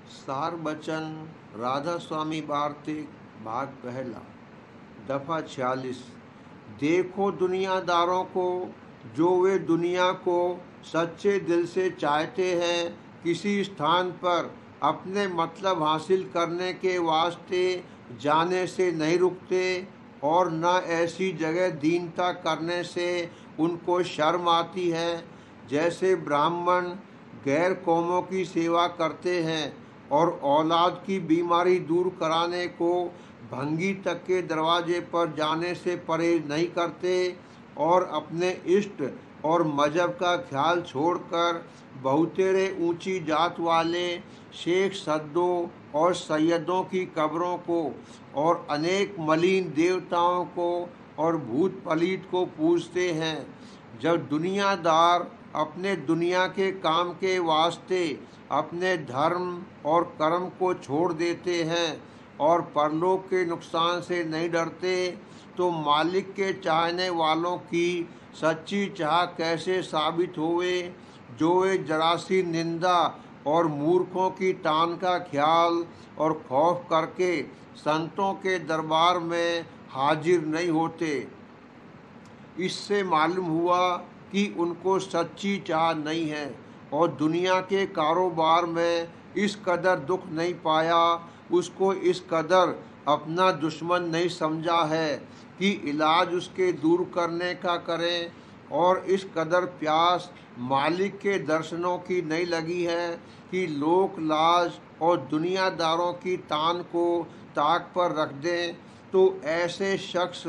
सार बचन राधा स्वामी वार्तिक भाग पहला दफा 46। देखो दुनियादारों को, जो वे दुनिया को सच्चे दिल से चाहते हैं, किसी स्थान पर अपने मतलब हासिल करने के वास्ते जाने से नहीं रुकते, और न ऐसी जगह दीनता करने से उनको शर्म आती है। जैसे ब्राह्मण गैर कौमों की सेवा करते हैं और औलाद की बीमारी दूर कराने को भंगी तक के दरवाजे पर जाने से परहेज नहीं करते, और अपने इष्ट और मजहब का ख्याल छोड़कर बहुतेरे ऊंची जात वाले शेख सद्दों और सैयदों की कब्रों को और अनेक मलिन देवताओं को और भूत पलीत को पूजते हैं। जब दुनियादार अपने दुनिया के काम के वास्ते अपने धर्म और कर्म को छोड़ देते हैं और परलोक के नुकसान से नहीं डरते, तो मालिक के चाहने वालों की सच्ची चाह कैसे साबित होवे, जो वे जरा सी निंदा और मूर्खों की तान का ख्याल और खौफ करके संतों के दरबार में हाजिर नहीं होते। इससे मालूम हुआ कि उनको सच्ची चाह नहीं है और दुनिया के कारोबार में इस कदर दुख नहीं पाया, उसको इस कदर अपना दुश्मन नहीं समझा है कि इलाज उसके दूर करने का करें, और इस कदर प्यास मालिक के दर्शनों की नहीं लगी है कि लोक लाज और दुनियादारों की तान को ताक पर रख दें, तो ऐसे शख्स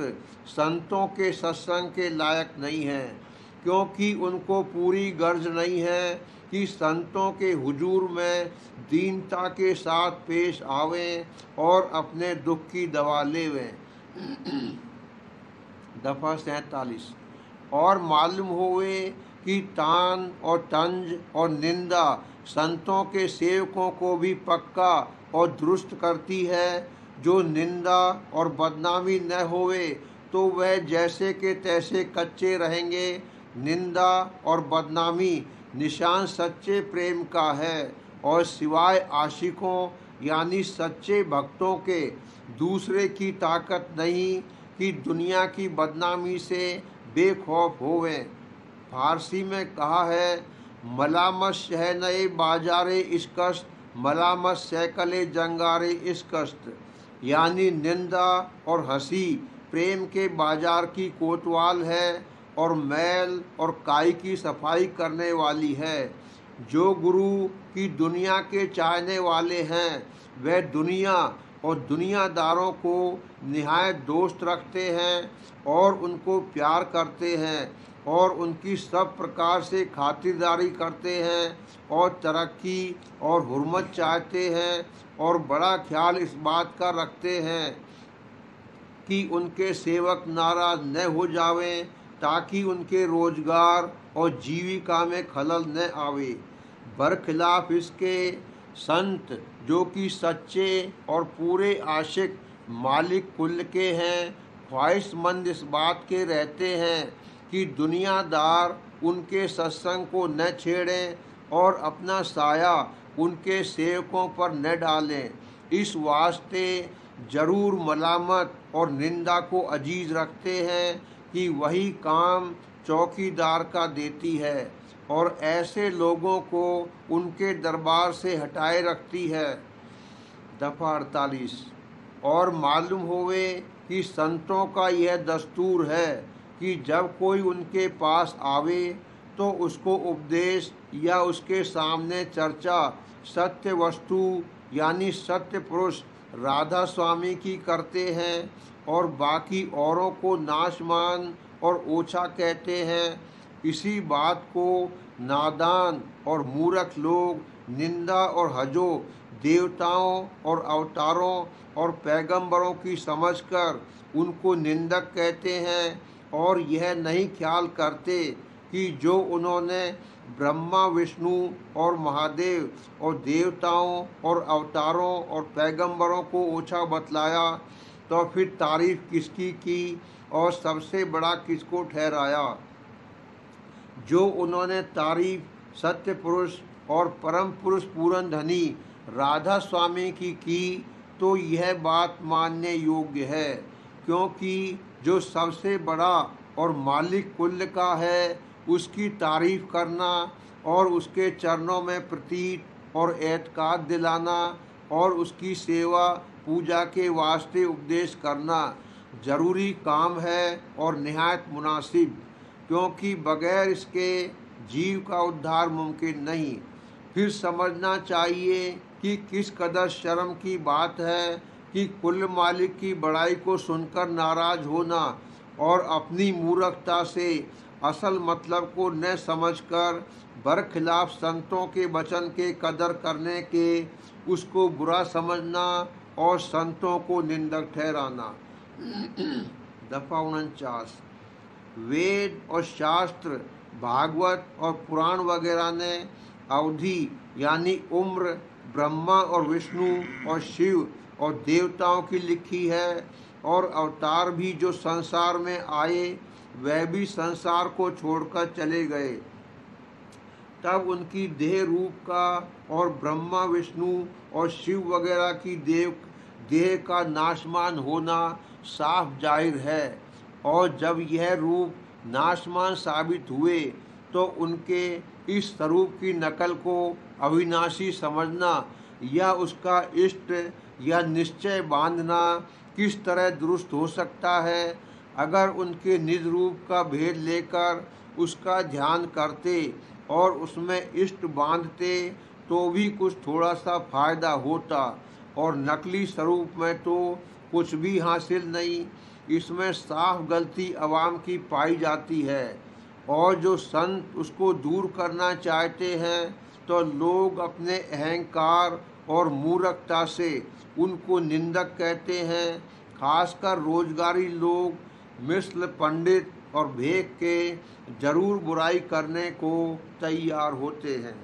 संतों के सत्संग के लायक नहीं हैं, क्योंकि उनको पूरी गर्ज नहीं है कि संतों के हुजूर में दीनता के साथ पेश आवें और अपने दुख की दवा लेवें। दफा 47। और मालूम होवे कि तान और तंज और निंदा संतों के सेवकों को भी पक्का और दुरुस्त करती है। जो निंदा और बदनामी न होवे तो वह जैसे के तैसे कच्चे रहेंगे। निंदा और बदनामी निशान सच्चे प्रेम का है, और सिवाय आशिकों यानी सच्चे भक्तों के दूसरे की ताकत नहीं कि दुनिया की बदनामी से बेखौफ होवें। फारसी में कहा है, मलामत शहनए बाजारे इश्कस्त, मलामत सैकले जंगारे इश्कस्त, यानी निंदा और हंसी प्रेम के बाजार की कोतवाल है और मैल और काई की सफाई करने वाली है। जो गुरु की दुनिया के चाहने वाले हैं, वह दुनिया और दुनियादारों को निहायत दोस्त रखते हैं और उनको प्यार करते हैं और उनकी सब प्रकार से खातिरदारी करते हैं और तरक्की और हुर्मत चाहते हैं, और बड़ा ख्याल इस बात का रखते हैं कि उनके सेवक नाराज न हो जावें, ताकि उनके रोजगार और जीविका में खलल न आवे। बरखिलाफ इसके संत जो कि सच्चे और पूरे आशिक मालिक कुल के हैं, ख्वाहिशमंद इस बात के रहते हैं कि दुनियादार उनके सत्संग को न छेड़ें और अपना साया उनके सेवकों पर न डालें। इस वास्ते जरूर मलामत और निंदा को अजीज रखते हैं कि वही काम चौकीदार का देती है, और ऐसे लोगों को उनके दरबार से हटाए रखती है। दफा 48। और मालूम होवे कि संतों का यह दस्तूर है कि जब कोई उनके पास आवे तो उसको उपदेश या उसके सामने चर्चा सत्य वस्तु यानी सत्य पुरुष राधा स्वामी की करते हैं, और बाकी औरों को नाशमान और ओछा कहते हैं। इसी बात को नादान और मूर्ख लोग निंदा और हजो देवताओं और अवतारों और पैगंबरों की समझकर उनको निंदक कहते हैं, और यह नहीं ख्याल करते कि जो उन्होंने ब्रह्मा विष्णु और महादेव और देवताओं और अवतारों और पैगंबरों को ओछा बतलाया, तो फिर तारीफ किसकी की और सबसे बड़ा किसको ठहराया। जो उन्होंने तारीफ सत्य पुरुष और परम पुरुष पूरन धनी राधा स्वामी की तो यह बात मानने योग्य है, क्योंकि जो सबसे बड़ा और मालिक कुल का है, उसकी तारीफ करना और उसके चरणों में प्रतीत और एतकाद दिलाना और उसकी सेवा पूजा के वास्ते उपदेश करना जरूरी काम है और निहायत मुनासिब, क्योंकि बगैर इसके जीव का उद्धार मुमकिन नहीं। फिर समझना चाहिए कि किस कदर शर्म की बात है कि कुल मालिक की बड़ाई को सुनकर नाराज होना और अपनी मूर्खता से असल मतलब को न समझकर बरखिलाफ संतों के वचन के कदर करने के उसको बुरा समझना और संतों को निंदक ठहराना। दफा 49। वेद और शास्त्र, भागवत और पुराण वगैरह ने अवधि यानी उम्र ब्रह्मा और विष्णु और शिव और देवताओं की लिखी है, और अवतार भी जो संसार में आए वह भी संसार को छोड़कर चले गए। तब उनकी देह रूप का और ब्रह्मा विष्णु और शिव वगैरह की देह का नाशमान होना साफ जाहिर है, और जब यह रूप नाशमान साबित हुए तो उनके इस स्वरूप की नकल को अविनाशी समझना या उसका इष्ट या निश्चय बांधना किस तरह दुरुस्त हो सकता है। अगर उनके निज रूप का भेद लेकर उसका ध्यान करते और उसमें इष्ट बांधते तो भी कुछ थोड़ा सा फायदा होता, और नकली स्वरूप में तो कुछ भी हासिल नहीं। इसमें साफ गलती अवाम की पाई जाती है, और जो संत उसको दूर करना चाहते हैं तो लोग अपने अहंकार और मूर्खता से उनको निंदक कहते हैं। खासकर रोजगारी लोग मिसल पंडित और भेक के जरूर बुराई करने को तैयार होते हैं।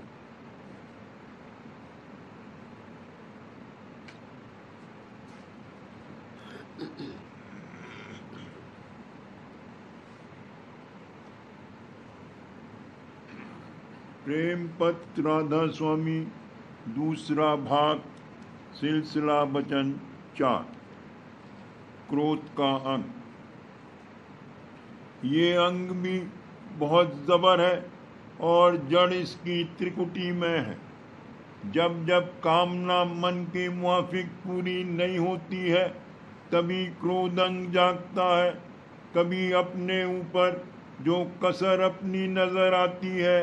प्रेम पत्र राधा स्वामी, दूसरा भाग, सिलसिला वचन 4, क्रोध का अंग। ये अंग भी बहुत जबर है और जड़ इसकी त्रिकुटी में है। जब जब कामना मन के मुआफिक पूरी नहीं होती है तभी क्रोध अंग जागता है। कभी अपने ऊपर जो कसर अपनी नजर आती है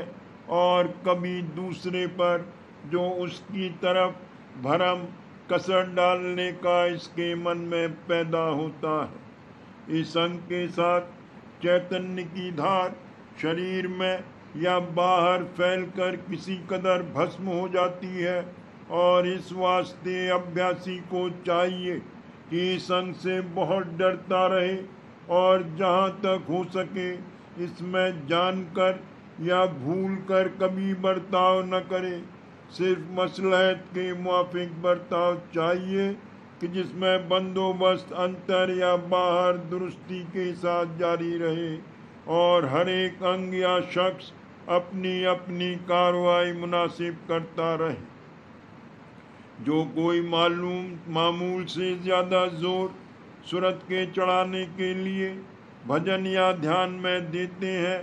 और कभी दूसरे पर जो उसकी तरफ भरम कसर डालने का इसके मन में पैदा होता है। इस अंग के साथ चैतन्य की धार शरीर में या बाहर फैलकर किसी कदर भस्म हो जाती है, और इस वास्ते अभ्यासी को चाहिए कि इस अंग से बहुत डरता रहे और जहाँ तक हो सके इसमें जानकर या भूल कर कभी बर्ताव न करे। सिर्फ मसलहत के मुआफिक बर्ताव चाहिए कि जिसमें बंदोबस्त अंतर या बाहर दुरुस्ती के साथ जारी रहे, और हर एक अंग या शख्स अपनी अपनी कार्रवाई मुनासिब करता रहे। जो कोई मामूल से ज़्यादा जोर सूरत के चढ़ाने के लिए भजन या ध्यान में देते हैं,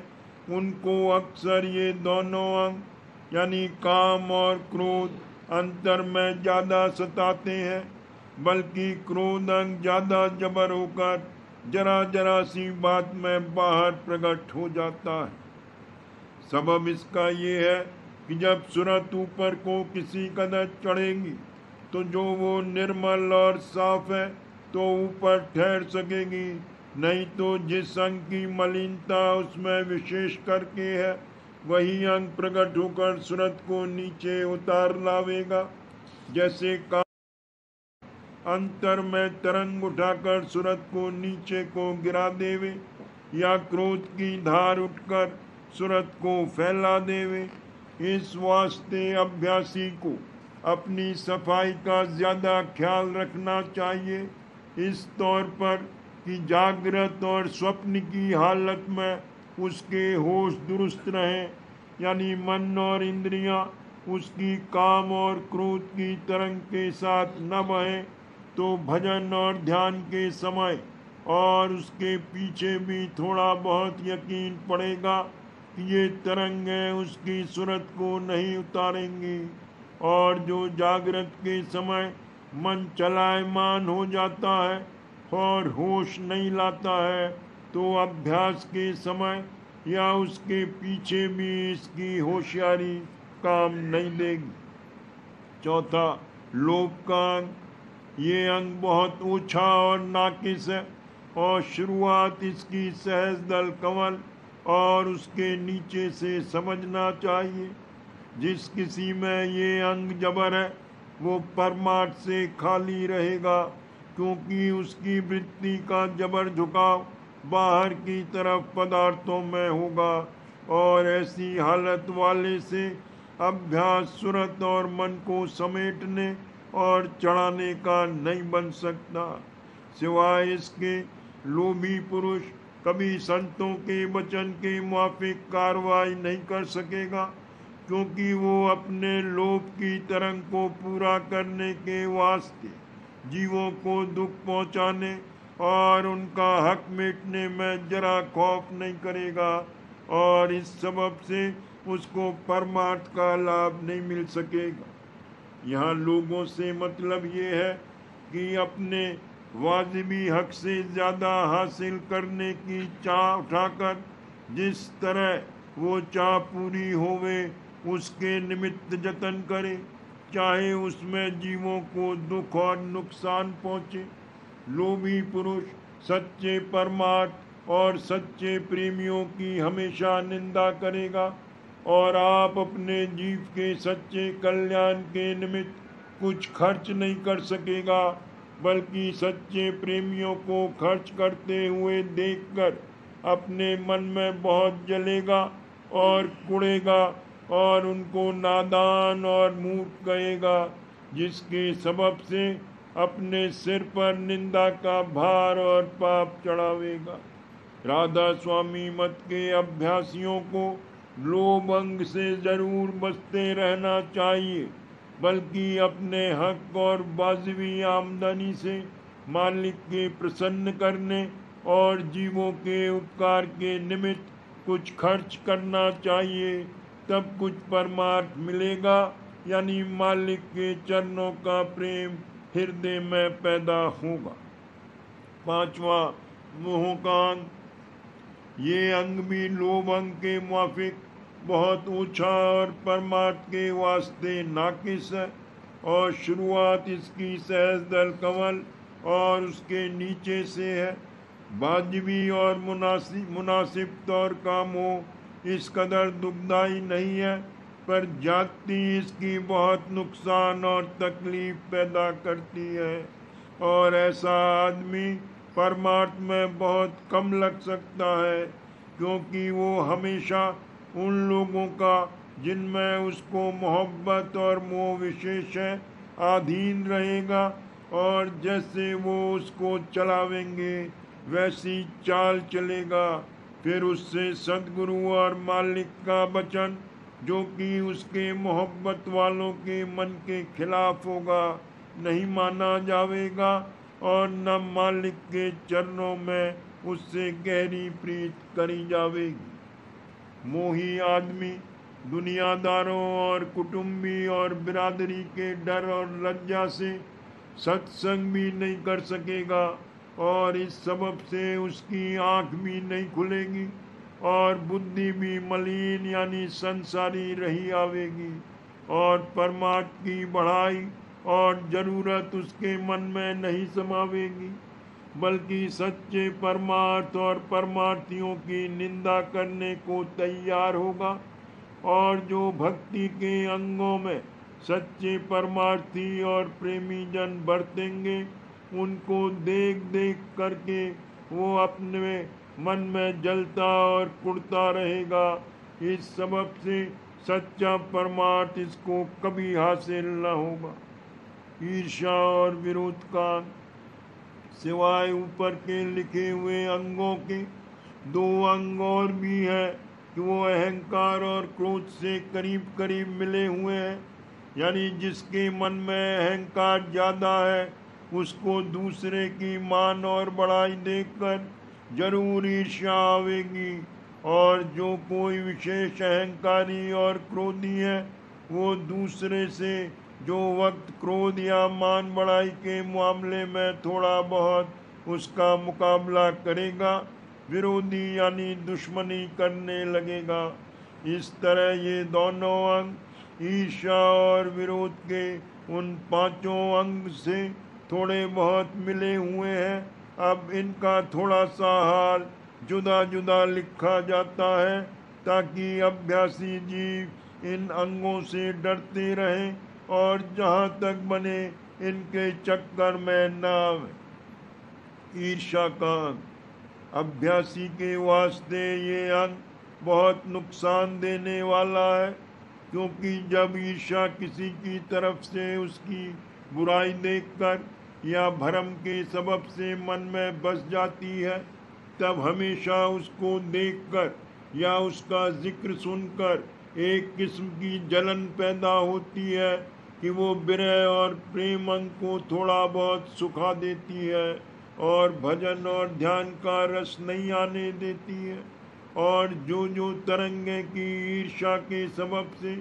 उनको अक्सर ये दोनों अंग यानी काम और क्रोध अंतर में ज़्यादा सताते हैं, बल्कि क्रोध अंग ज़्यादा जबर होकर जरा जरा सी बात में बाहर प्रकट हो जाता है। सबब इसका ये है कि जब सूरत ऊपर को किसी कदर चढ़ेगी तो जो वो निर्मल और साफ है तो ऊपर ठहर सकेगी, नहीं तो जिस अंग की मलिनता उसमें विशेष करके है वही अंग प्रकट होकर सूरत को नीचे उतार लावेगा। जैसे का अंतर में तरंग उठाकर सूरत को नीचे को गिरा देवे, या क्रोध की धार उठकर सूरत को फैला देवे। इस वास्ते अभ्यासी को अपनी सफाई का ज़्यादा ख्याल रखना चाहिए, इस तौर पर कि जागृत और स्वप्न की हालत में उसके होश दुरुस्त रहें, यानी मन और इंद्रियां उसकी काम और क्रोध की तरंग के साथ न बहे तो भजन और ध्यान के समय और उसके पीछे भी थोड़ा बहुत यकीन पड़ेगा कि ये तरंगें उसकी सूरत को नहीं उतारेंगी। और जो जागृत के समय मन चलायमान हो जाता है और होश नहीं लाता है तो अभ्यास के समय या उसके पीछे भी इसकी होशियारी काम नहीं देगी। चौथा, लोभ का अंग। ये अंग बहुत ऊंचा और नाकिस है और शुरुआत इसकी सहज दल कमल और उसके नीचे से समझना चाहिए। जिस किसी में ये अंग जबर है वो परमार्थ से खाली रहेगा, क्योंकि उसकी वृत्ति का जबर झुकाव बाहर की तरफ पदार्थों में होगा और ऐसी हालत वाले से अभ्यास सूरत और मन को समेटने और चढ़ाने का नहीं बन सकता। सिवाय इसके लोभी पुरुष कभी संतों के वचन के मुआफिक कार्रवाई नहीं कर सकेगा, क्योंकि वो अपने लोभ की तरंग को पूरा करने के वास्ते जीवों को दुख पहुंचाने और उनका हक मिटने में जरा खौफ नहीं करेगा और इस सबब से उसको परमार्थ का लाभ नहीं मिल सकेगा। यहाँ लोगों से मतलब ये है कि अपने वाजिबी हक से ज़्यादा हासिल करने की चाह उठाकर जिस तरह वो चाह पूरी होवे उसके निमित्त जतन करे, चाहे उसमें जीवों को दुख और नुकसान पहुँचे। लोभी पुरुष सच्चे परमार्थ और सच्चे प्रेमियों की हमेशा निंदा करेगा और आप अपने जीव के सच्चे कल्याण के निमित्त कुछ खर्च नहीं कर सकेगा, बल्कि सच्चे प्रेमियों को खर्च करते हुए देखकर अपने मन में बहुत जलेगा और कुड़ेगा और उनको नादान और मूर्ख कहेगा, जिसके सबब से अपने सिर पर निंदा का भार और पाप चढ़ावेगा। राधा स्वामी मत के अभ्यासियों को लोभ अंग से जरूर बचते रहना चाहिए, बल्कि अपने हक और वाजिबी आमदनी से मालिक के प्रसन्न करने और जीवों के उपकार के निमित्त कुछ खर्च करना चाहिए, तब कुछ परमार्थ मिलेगा, यानी मालिक के चरणों का प्रेम हृदय में पैदा होगा। पांचवा, मोह का अंग। ये अंग भी लोभ अंग के मुआफिक बहुत ऊंचा और परमार्थ के वास्ते नाकिस है और शुरुआत इसकी सहज दल कमल और उसके नीचे से है। वाजिबी और मुनासिब तौर का मोह इस कदर दुखदाई नहीं है, पर जाति इसकी बहुत नुकसान और तकलीफ पैदा करती है और ऐसा आदमी परमार्थ में बहुत कम लग सकता है, क्योंकि वो हमेशा उन लोगों का जिनमें उसको मोहब्बत और मोह विशेष है अधीन रहेगा और जैसे वो उसको चलावेंगे वैसी चाल चलेगा। फिर उससे सद्गुरु और मालिक का वचन, जो कि उसके मोहब्बत वालों के मन के खिलाफ होगा, नहीं माना जावेगा और न मालिक के चरणों में उससे गहरी प्रीत करी जावेगी। मोही आदमी दुनियादारों और कुटुंबी और बिरादरी के डर और लज्जा से सत्संग भी नहीं कर सकेगा और इस सबब से उसकी आंख भी नहीं खुलेगी और बुद्धि भी मलिन यानी संसारी रही आवेगी और परमार्थ की बढ़ाई और जरूरत उसके मन में नहीं समावेगी, बल्कि सच्चे परमार्थ और परमार्थियों की निंदा करने को तैयार होगा। और जो भक्ति के अंगों में सच्चे परमार्थी और प्रेमी जन बरतेंगे, उनको देख देख करके वो अपने मन में जलता और कुड़ता रहेगा। इस सबब से सच्चा परमार्थ इसको कभी हासिल न होगा। ईर्ष्या और विरोध का, सिवाय ऊपर के लिखे हुए अंगों के 2 अंग और भी है, कि वो अहंकार और क्रोध से करीब करीब मिले हुए हैं। यानी जिसके मन में अहंकार ज़्यादा है उसको दूसरे की मान और बड़ाई देखकर जरूर ईर्ष्या आवेगी, और जो कोई विशेष अहंकारी और क्रोधी है वो दूसरे से जो वक्त क्रोध या मान बढ़ाई के मामले में थोड़ा बहुत उसका मुकाबला करेगा, विरोधी यानी दुश्मनी करने लगेगा। इस तरह ये दोनों अंग ईर्ष्या और विरोध के उन पांचों अंग से थोड़े बहुत मिले हुए हैं। अब इनका थोड़ा सा हाल जुदा जुदा लिखा जाता है ताकि अभ्यासी जीव इन अंगों से डरते रहें और जहाँ तक बने इनके चक्कर में न आवे। ईर्ष्या का अंग, अभ्यासी के वास्ते ये अंग बहुत नुकसान देने वाला है, क्योंकि जब ईर्ष्या किसी की तरफ से उसकी बुराई देखकर या भरम के सबब से मन में बस जाती है, तब हमेशा उसको देखकर या उसका जिक्र सुनकर एक किस्म की जलन पैदा होती है कि वो विरह और प्रेम अंग को थोड़ा बहुत सुखा देती है और भजन और ध्यान का रस नहीं आने देती है। और जो तरंगे की ईर्ष्या के सबब से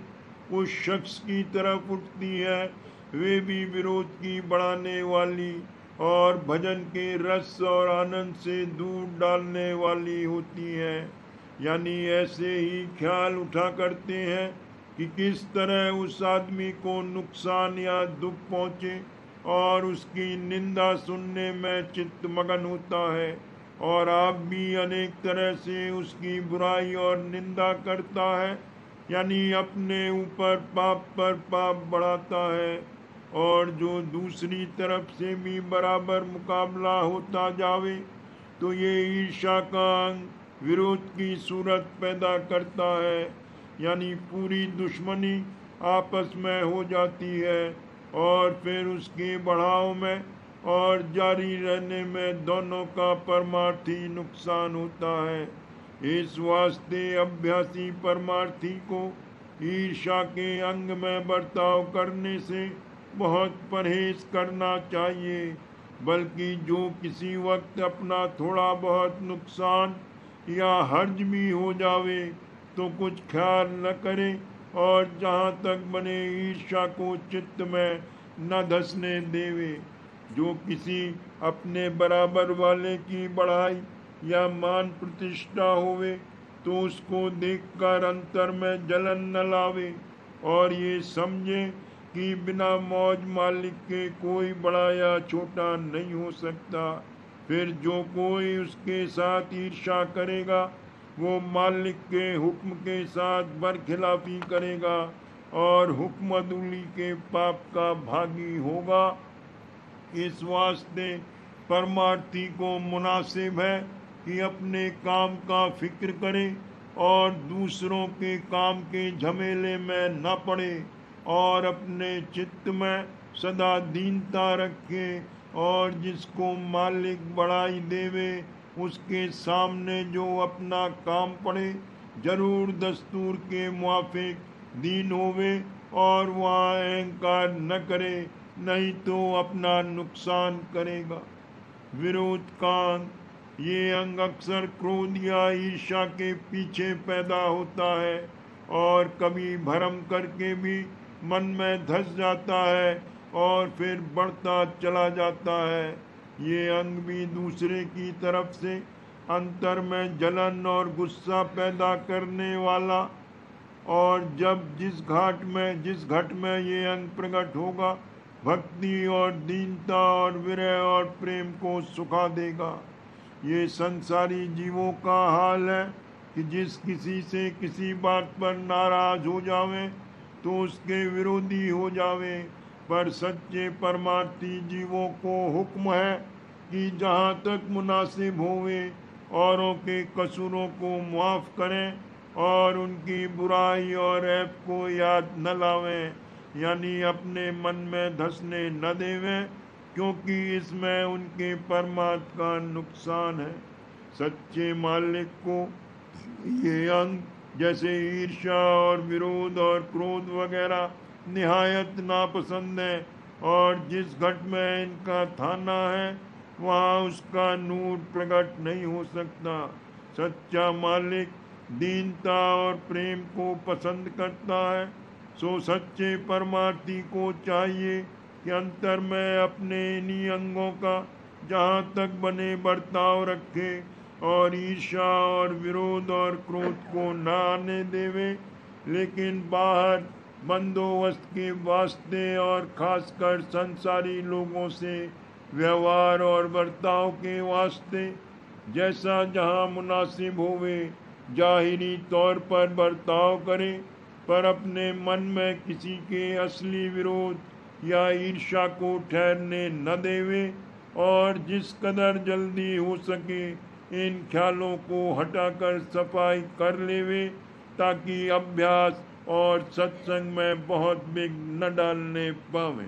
उस शख्स की तरफ उठती है वे भी विरोध की बढ़ाने वाली और भजन के रस और आनंद से दूर डालने वाली होती है। यानी ऐसे ही ख्याल उठा करते हैं कि किस तरह उस आदमी को नुकसान या दुख पहुँचे, और उसकी निंदा सुनने में चित्त मगन होता है। और आप भी अनेक तरह से उसकी बुराई और निंदा करता है, यानी अपने ऊपर पाप पर पाप बढ़ाता है। और जो दूसरी तरफ से भी बराबर मुकाबला होता जावे तो ये ईर्ष्या का अंग विरोध की सूरत पैदा करता है, यानी पूरी दुश्मनी आपस में हो जाती है और फिर उसके बढ़ाव में और जारी रहने में दोनों का परमार्थी नुकसान होता है। इस वास्ते अभ्यासी परमार्थी को ईर्ष्या के अंग में बर्ताव करने से बहुत परहेज करना चाहिए, बल्कि जो किसी वक्त अपना थोड़ा बहुत नुकसान या हर्ज भी हो जावे तो कुछ ख्याल न करे और जहाँ तक बने ईर्ष्या को चित्त में न धसने देवे। जो किसी अपने बराबर वाले की बढ़ाई या मान प्रतिष्ठा होवे तो उसको देखकर अंतर में जलन न लावे और ये समझे कि बिना मौज मालिक के कोई बड़ा या छोटा नहीं हो सकता। फिर जो कोई उसके साथ ईर्ष्या करेगा वो मालिक के हुक्म के साथ बरखिलाफी करेगा और हुक्म अदूली के पाप का भागी होगा। इस वास्ते परमार्थी को मुनासिब है कि अपने काम का फिक्र करे और दूसरों के काम के झमेले में न पड़े और अपने चित्त में सदा दीनता रखे और जिसको मालिक बढ़ाई देवे उसके सामने जो अपना काम पड़े जरूर दस्तूर के मुआफिक दीन होवे और वहाँ अहंकार न करे, नहीं तो अपना नुकसान करेगा। विरोध का अंग, ये अंग अक्सर क्रोध या ईर्ष्या के पीछे पैदा होता है और कभी भरम करके भी मन में धस जाता है और फिर बढ़ता चला जाता है। ये अंग भी दूसरे की तरफ से अंतर में जलन और गुस्सा पैदा करने वाला, और जब जिस घट में ये अंग प्रकट होगा भक्ति और दीनता और विरह और प्रेम को सुखा देगा। ये संसारी जीवों का हाल है कि जिस किसी से किसी बात पर नाराज हो जावे तो उसके विरोधी हो जावे, पर सच्चे परमार्थी जीवों को हुक्म है कि जहाँ तक मुनासिब होवे औरों के कसूरों को माफ़ करें और उनकी बुराई और ऐब को याद न लावें, यानी अपने मन में धसने न देवें, क्योंकि इसमें उनके परमात्मा का नुकसान है। सच्चे मालिक को ये अंग जैसे ईर्ष्या और विरोध और क्रोध वगैरह निहायत नापसंद है, और जिस घट में इनका थाना है वहाँ उसका नूर प्रकट नहीं हो सकता। सच्चा मालिक दीनता और प्रेम को पसंद करता है। सो सच्चे परमार्थी को चाहिए कि अंतर में अपने इन्हीं अंगों का जहाँ तक बने बर्ताव रखे, और ईर्ष्या और विरोध और क्रोध को न आने देवे, लेकिन बाहर बंदोबस्त के वास्ते और खासकर संसारी लोगों से व्यवहार और बर्ताव के वास्ते जैसा जहाँ मुनासिब होवे जाहिरी तौर पर बर्ताव करें, पर अपने मन में किसी के असली विरोध या ईर्ष्या को ठहरने न देवे, और जिस कदर जल्दी हो सके इन ख्यालों को हटाकर सफाई कर लेवे, ताकि अभ्यास और सत्संग में बहुत विघ्न न डालने पावे।